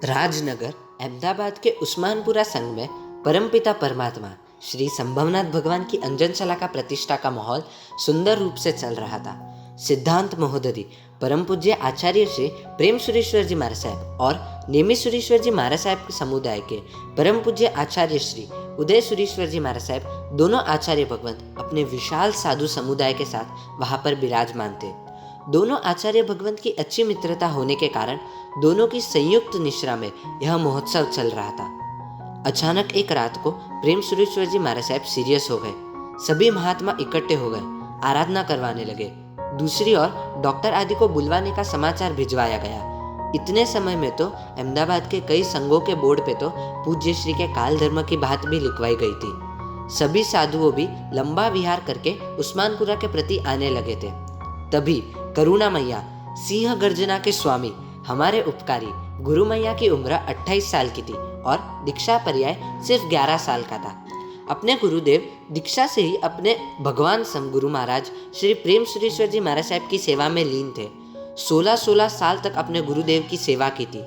राजनगर अहमदाबाद के उस्मानपुरा संघ में परमपिता परमात्मा श्री संभवनाथ भगवान की अंजनशला का प्रतिष्ठा का माहौल सुंदर रूप से चल रहा था। सिद्धांत महोदधि परम पूज्य आचार्य श्री प्रेम सुरेश्वर जी महाराज साहब और नेमी सुरेश्वर जी महाराज साहब के समुदाय के परम पूज्य आचार्य श्री उदय सुरेश्वर जी महाराज साहब दोनों आचार्य भगवंत अपने विशाल साधु समुदाय के साथ वहां पर विराजमान थे। दोनों आचार्य भगवंत की अच्छी मित्रता होने के कारण दोनों की संयुक्त निश्रा में यह महोत्सव चल रहा था। अचानक एक रात को प्रेम सुरेश्वर जी महाराज साहब सीरियस हो गए। सभी महात्मा इकट्ठे हो गए, आराधना करवाने लगे। दूसरी ओर डॉक्टर आदि को बुलवाने का समाचार भिजवाया गया। इतने समय में तो अहमदाबाद के कई संघों के बोर्ड पे तो पूज्य श्री के काल धर्म की बात भी लिखवाई गई थी। सभी साधुओं भी लंबा विहार करके उस्मानपुरा के प्रति आने लगे थे। तभी करुणा मैया सिंह गर्जना के स्वामी हमारे उपकारी गुरु मैया की उम्र 28 साल की थी और दीक्षा पर्याय सिर्फ 11 साल का था। अपने गुरुदेव दीक्षा से ही अपने भगवान सम गुरु महाराज श्री प्रेम सुरेश्वर जी महाराज साहब की सेवा में लीन थे। 16-16 साल तक अपने गुरुदेव की सेवा की थी।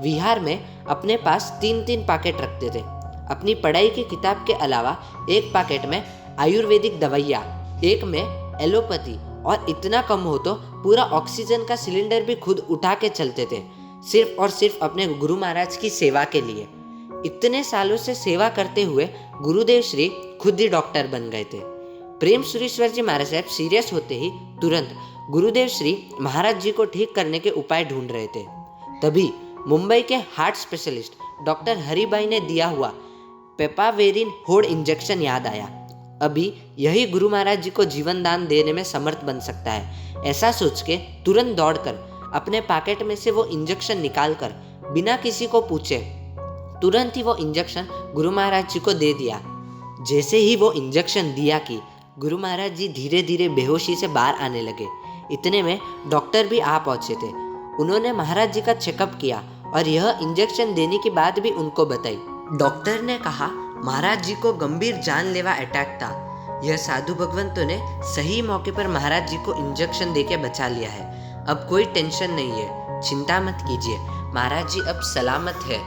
विहार में अपने पास 3-3 पैकेट रखते थे। अपनी पढ़ाई की किताब के अलावा एक पैकेट में आयुर्वेदिक दवाइयाँ, एक में एलोपैथी और इतना कम हो तो पूरा ऑक्सीजन का सिलेंडर भी खुद उठा के चलते थे, सिर्फ और सिर्फ अपने गुरु महाराज की सेवा के लिए। इतने सालों से सेवा करते हुए गुरुदेव श्री खुद ही डॉक्टर बन गए थे। प्रेम सुरेश्वर जी महाराज साहब सीरियस होते ही तुरंत गुरुदेव श्री महाराज जी को ठीक करने के उपाय ढूंढ रहे थे। तभी मुंबई के हार्ट स्पेशलिस्ट डॉक्टर हरिभाई ने दिया हुआ पेपावेरिन होड़ इंजेक्शन याद आया। अभी यही गुरु महाराज जी को जीवन दान देने में समर्थ बन सकता है। ऐसा सोच के तुरंत दौड़कर अपने पैकेट में से वो इंजेक्शन निकालकर बिना किसी को पूछे तुरंत ही वो इंजेक्शन गुरु महाराज जी को दे दिया। जैसे ही वो इंजेक्शन दिया कि गुरु महाराज जी धीरे धीरे बेहोशी से बाहर आने लगे। इतने में डॉक्टर भी आ पहुंचे थे। उन्होंने महाराज जी का चेकअप किया और यह इंजेक्शन देने की बात भी उनको बताई। डॉक्टर ने कहा महाराज जी को गंभीर जानलेवा अटैक था। यह साधु भगवंतों ने सही मौके पर महाराज जी को इंजेक्शन देके बचा लिया है। अब कोई टेंशन नहीं है, चिंता मत कीजिए, महाराज जी अब सलामत है।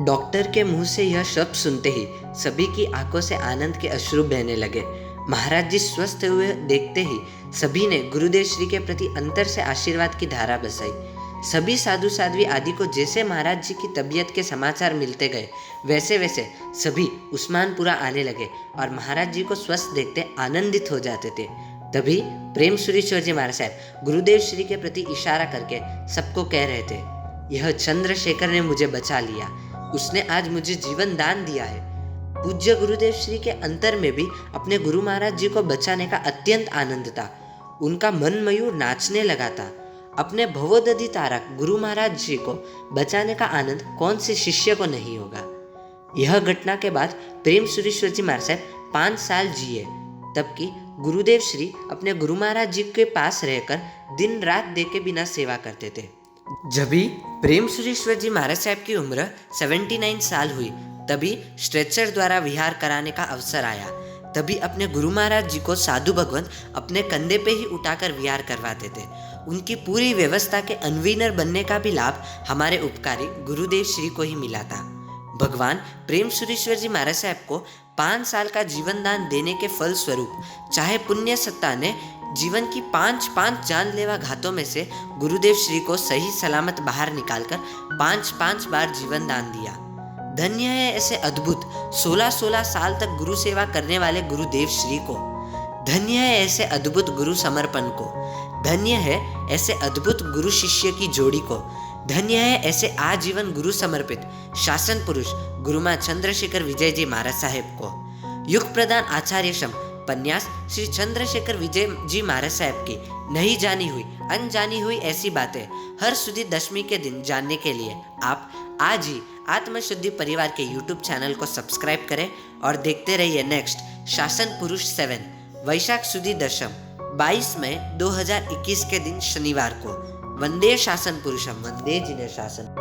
डॉक्टर के मुंह से यह शब्द सुनते ही सभी की आंखों से आनंद के अश्रु बहने लगे। महाराज जी स्वस्थ हुए देखते ही सभी ने गुरुदेव श्री के प्रति अंतर से आशीर्वाद की धारा बसाई। सभी साधु साध्वी आदि को जैसे महाराज जी की तबीयत के समाचार मिलते गए वैसे वैसे सभी उस्मानपुरा आने लगे और महाराज जी को स्वस्थ देखते आनंदित हो जाते थे। तभी प्रेम सुरेश्वर जी महाराज साहब गुरुदेव श्री के प्रति इशारा करके सबको कह रहे थे, यह चंद्रशेखर ने मुझे बचा लिया, उसने आज मुझे जीवन दान दिया है। पूज्य गुरुदेव श्री के अंतर में भी अपने गुरु महाराज जी को बचाने का अत्यंत आनंद था। उनका मन मयूर नाचने लगा था। अपने भवोदधि तारक गुरु महाराज जी को बचाने का आनंद कौन से शिष्य को नहीं होगा। यह घटना के बाद प्रेम सुरेश्वर जी महाराज साहब 5 साल जिए। तब की गुरुदेव श्री अपने गुरु महाराज जी के पास रहकर दिन रात देखे बिना सेवा करते थे। जब भी प्रेम सुरेश्वर जी महाराज साहब की उम्र 79 साल हुई तभी स्ट्रेचर द्वारा विहार कराने का अवसर आया। तभी अपने गुरु महाराज जी को साधु भगवंत अपने कंधे पे ही उठाकर विहार करवाते थे। उनकी पूरी व्यवस्था के कन्वीनर बनने का भी लाभ हमारे उपकारी गुरुदेव श्री को ही मिला था। भगवान प्रेम सुरेश्वर जी महाराज साहब को 5 साल का जीवन दान देने के फल स्वरूप चाहे पुण्य सत्ता ने जीवन की 5-5 जानलेवा घातों में से गुरुदेव श्री को सही सलामत बाहर निकालकर 5-5 बार जीवन दान दिया। धन्य है ऐसे अद्भुत 16-16 साल तक गुरु सेवा करने वाले गुरुदेव श्री को। धन्य है ऐसे अद्भुत गुरु समर्पण को। धन्य है ऐसे अद्भुत गुरु शिष्य की जोड़ी को। धन्य है ऐसे आजीवन गुरु समर्पित शासन पुरुष गुरुमा चंद्रशेखर विजय जी महाराज साहेब को। युग प्रदान आचार्य शम पन्यास श्री चंद्रशेखर विजय जी महाराज साहब की नहीं जानी हुई अनजानी हुई ऐसी बातें हर सुदी दशमी के दिन जानने के लिए आप आज ही आत्मशुद्धि परिवार के YouTube चैनल को सब्सक्राइब करें और देखते रहिए नेक्स्ट शासन पुरुष 7 वैशाख सुदी दशम 22 मई 2021 के दिन शनिवार को। वंदे शासन पुरुषम, वंदे जिने शासन।